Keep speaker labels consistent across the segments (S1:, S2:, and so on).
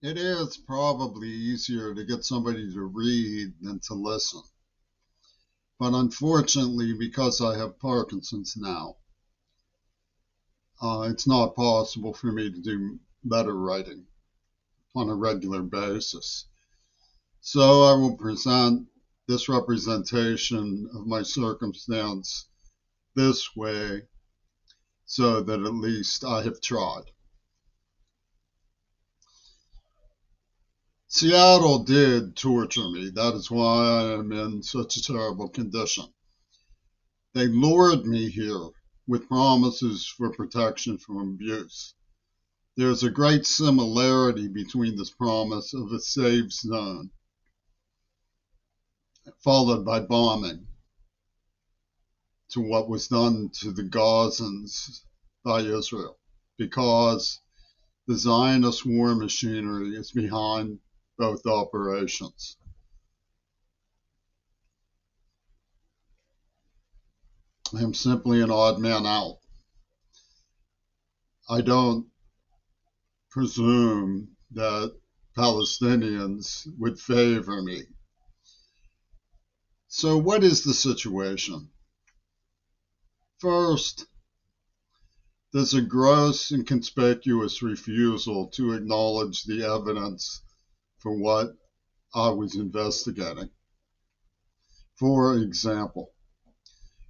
S1: It is probably easier to get somebody to read than to listen. But unfortunately, because I have Parkinson's now, it's not possible for me to do letter writing on a regular basis. So I will present this representation of my circumstance this way so that at least I have tried. Seattle did torture me. That is why I am in such a terrible condition. They lured me here with promises for protection from abuse. There's a great similarity between this promise of a safe zone, followed by bombing, to what was done to the Gazans by Israel, because the Zionist war machinery is behind both operations. I am simply an odd man out. I don't presume that Palestinians would favor me. So, what is the situation? First, there's a gross and conspicuous refusal to acknowledge the evidence for what I was investigating. For example,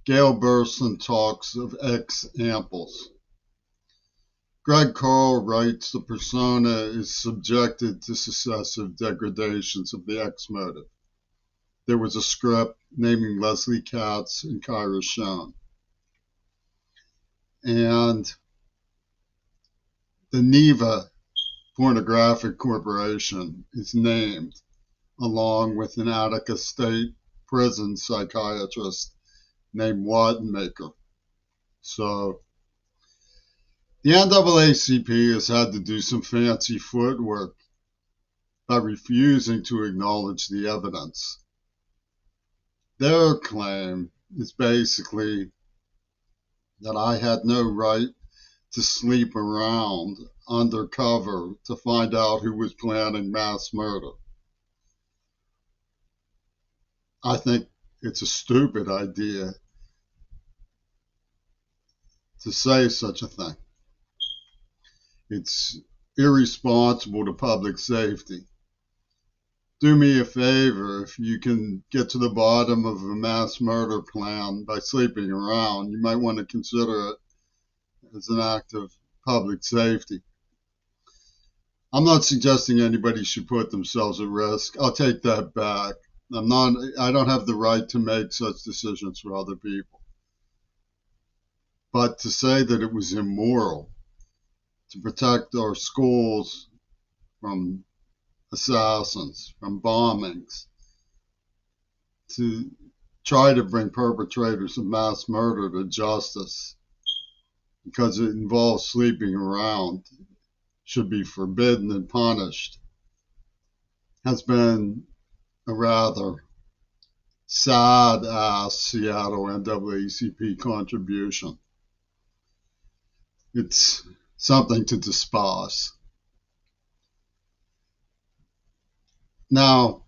S1: Gail Burson talks of examples. Greg Carl writes the persona is subjected to successive degradations of the X motive. There was a script naming Leslie Katz and Kyra Schoen. And the Neva Pornographic Corporation is named, along with an Attica State Prison psychiatrist named Wattenmaker. So the NAACP has had to do some fancy footwork by refusing to acknowledge the evidence. Their claim is basically that I had no right to sleep around undercover to find out who was planning mass murder. I think it's a stupid idea to say such a thing. It's irresponsible to public safety. Do me a favor, if you can get to the bottom of a mass murder plan by sleeping around, you might want to consider it as an act of public safety. I'm not suggesting anybody should put themselves at risk. I'll take that back. I don't have the right to make such decisions for other people. But to say that it was immoral to protect our schools from assassins, from bombings, to try to bring perpetrators of mass murder to justice because it involves sleeping around, should be forbidden and punished, has been a rather sad-ass Seattle NAACP contribution. It's something to despise. Now,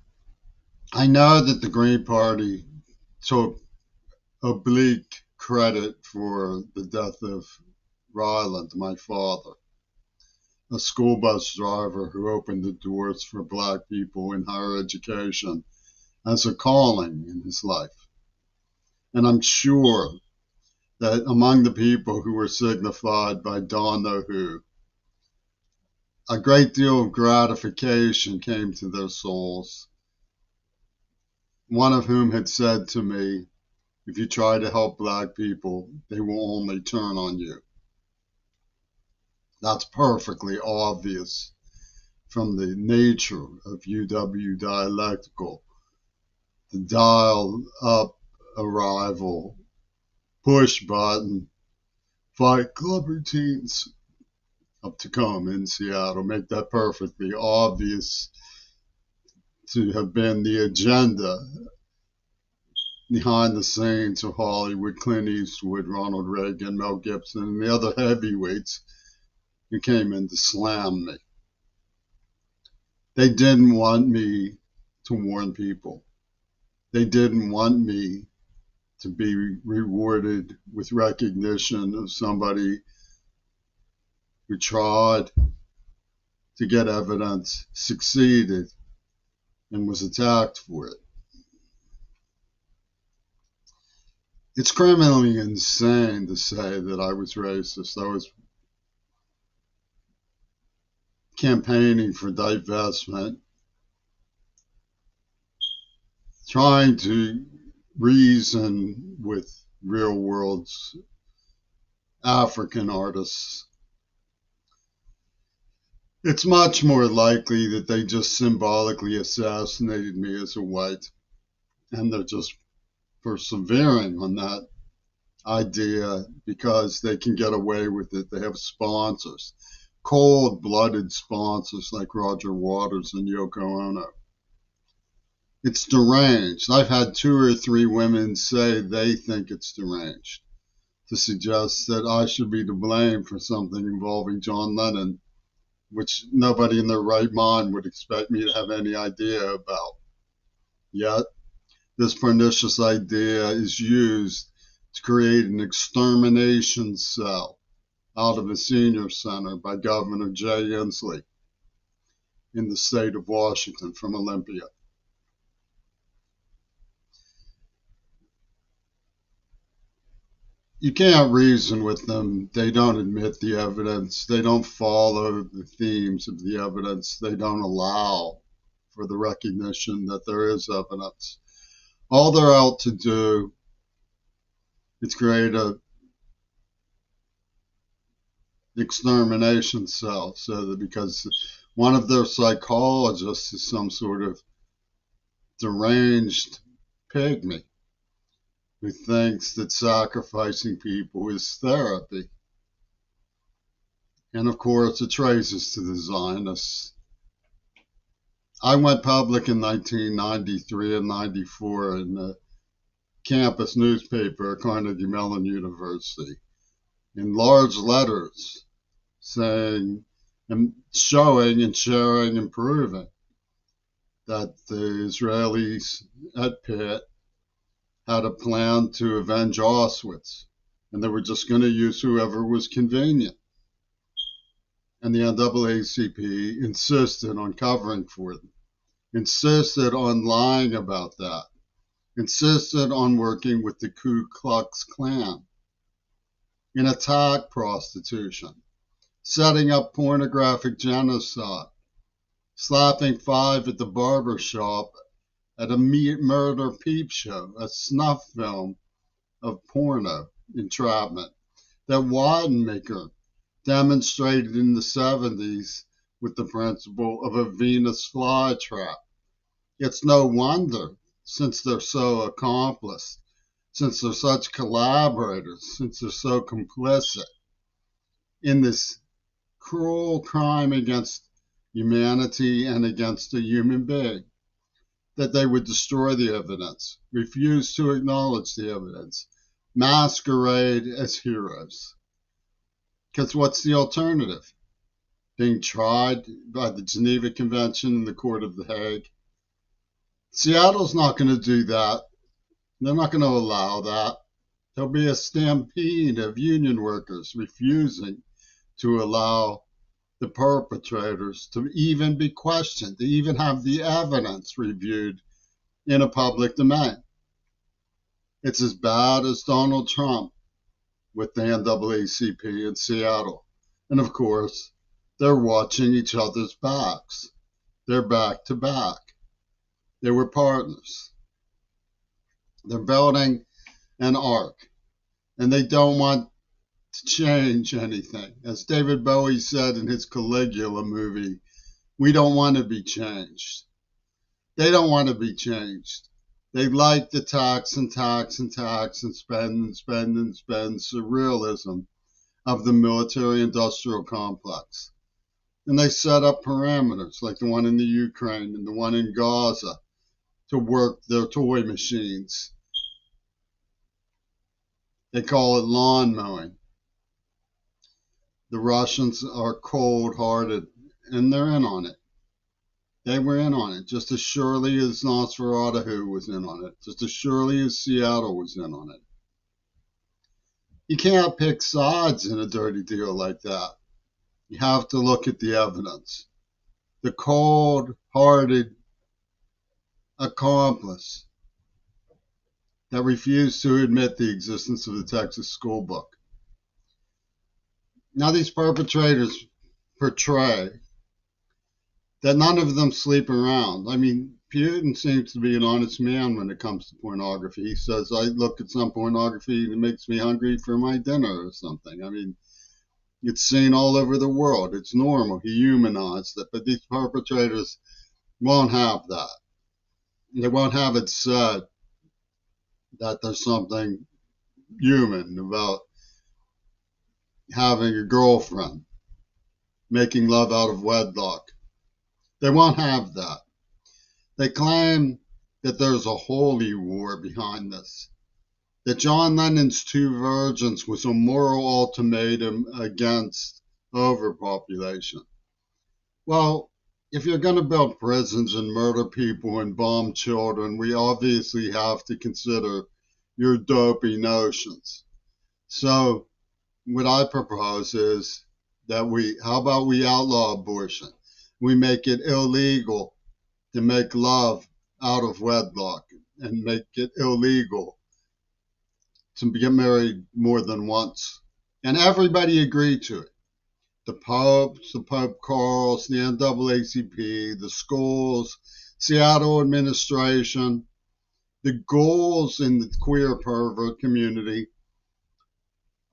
S1: I know that the Green Party took oblique credit for the death of Ryland, my father, a school bus driver who opened the doors for black people in higher education as a calling in his life. And I'm sure that among the people who were signified by Don Know Who, a great deal of gratification came to their souls. One of whom had said to me, if you try to help black people, they will only turn on you. That's perfectly obvious from the nature of UW Dialectical, the dial up arrival, push button, Fight Club routines of Tacoma in Seattle make that perfectly obvious to have been the agenda behind the scenes of Hollywood, Clint Eastwood, Ronald Reagan, Mel Gibson, and the other heavyweights who came in to slam me. They didn't want me to warn people. They didn't want me to be rewarded with recognition of somebody who tried to get evidence, succeeded, and was attacked for it. It's criminally insane to say that I was racist. I was campaigning for divestment, trying to reason with real world African artists. It's much more likely that they just symbolically assassinated me as a white, and they're just persevering on that idea because they can get away with it. They have sponsors, cold-blooded sponsors like Roger Waters and Yoko Ono. It's deranged. I've had 2 or 3 women say they think it's deranged to suggest that I should be to blame for something involving John Lennon, which nobody in their right mind would expect me to have any idea about. Yet, this pernicious idea is used to create an extermination cell out of a senior center by Governor Jay Inslee in the state of Washington from Olympia. You can't reason with them. They don't admit the evidence. They don't follow the themes of the evidence. They don't allow for the recognition that there is evidence. All they're out to do is create an extermination cell, so that because one of their psychologists is some sort of deranged pygmy who thinks that sacrificing people is therapy. And of course, it traces to the Zionists. I went public in 1993 and 94 in the campus newspaper at Carnegie Mellon University in large letters saying and showing and sharing and proving that the Israelis at Pitt had a plan to avenge Auschwitz, and they were just going to use whoever was convenient. And the NAACP insisted on covering for them, insisted on lying about that, insisted on working with the Ku Klux Klan in attack prostitution, setting up pornographic genocide, slapping 5 at the barber shop at a murder peep show, a snuff film of porno entrapment that Wanamaker demonstrated in the 70s with the principle of a Venus flytrap. It's no wonder, since they're so accomplished, since they're such collaborators, since they're so complicit in this cruel crime against humanity and against a human being, that they would destroy the evidence, refuse to acknowledge the evidence, masquerade as heroes. Because what's the alternative? Being tried by the Geneva Convention and the Court of The Hague? Seattle's not going to do that. They're not going to allow that. There'll be a stampede of union workers refusing to allow the perpetrators to even be questioned, to even have the evidence reviewed in a public domain. It's as bad as Donald Trump with the NAACP in Seattle. And of course, they're watching each other's backs. They're back to back. They were partners. They're building an arc, and they don't want to change anything. As David Bowie said in his Caligula movie, we don't want to be changed. They don't want to be changed. They like the tax and tax and tax and spend and spend and spend surrealism of the military-industrial complex. And they set up parameters like the one in the Ukraine and the one in Gaza to work their toy machines. They call it lawn mowing. The Russians are cold-hearted, and they're in on it. They were in on it just as surely as Nosferatu was in on it, just as surely as Seattle was in on it. You can't pick sides in a dirty deal like that. You have to look at the evidence. The cold-hearted accomplice that refused to admit the existence of the Texas school book. Now, these perpetrators portray that none of them sleep around. I mean, Putin seems to be an honest man when it comes to pornography. He says, I look at some pornography and it makes me hungry for my dinner or something. I mean, it's seen all over the world. It's normal. He humanized it. But these perpetrators won't have that. They won't have it said that there's something human about having a girlfriend, making love out of wedlock. They won't have that. They claim that there's a holy war behind this, that John Lennon's Two Virgins was a moral ultimatum against overpopulation. Well, if you're going to build prisons and murder people and bomb children, we obviously have to consider your dopey notions. So what I propose is that how about we outlaw abortion? We make it illegal to make love out of wedlock and make it illegal to get married more than once. And everybody agreed to it. The popes, the Pope Carls, the NAACP, the schools, Seattle administration, the ghouls in the queer pervert community.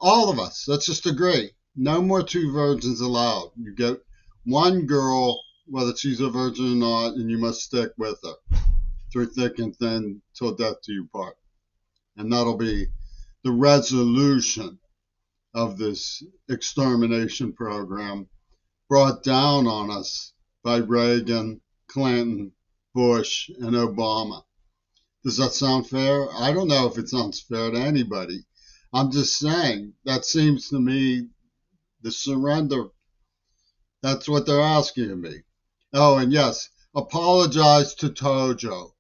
S1: All of us, let's just agree. No more two virgins allowed. You get one girl, whether she's a virgin or not, and you must stick with her through thick and thin till death do you part. And that'll be the resolution of this extermination program brought down on us by Reagan, Clinton, Bush, and Obama. Does that sound fair? I don't know if it sounds fair to anybody. I'm just saying, that seems to me the surrender. That's what they're asking of me. Oh, and yes, apologize to Tojo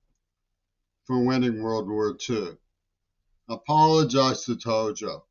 S1: for winning World War II. Apologize to Tojo.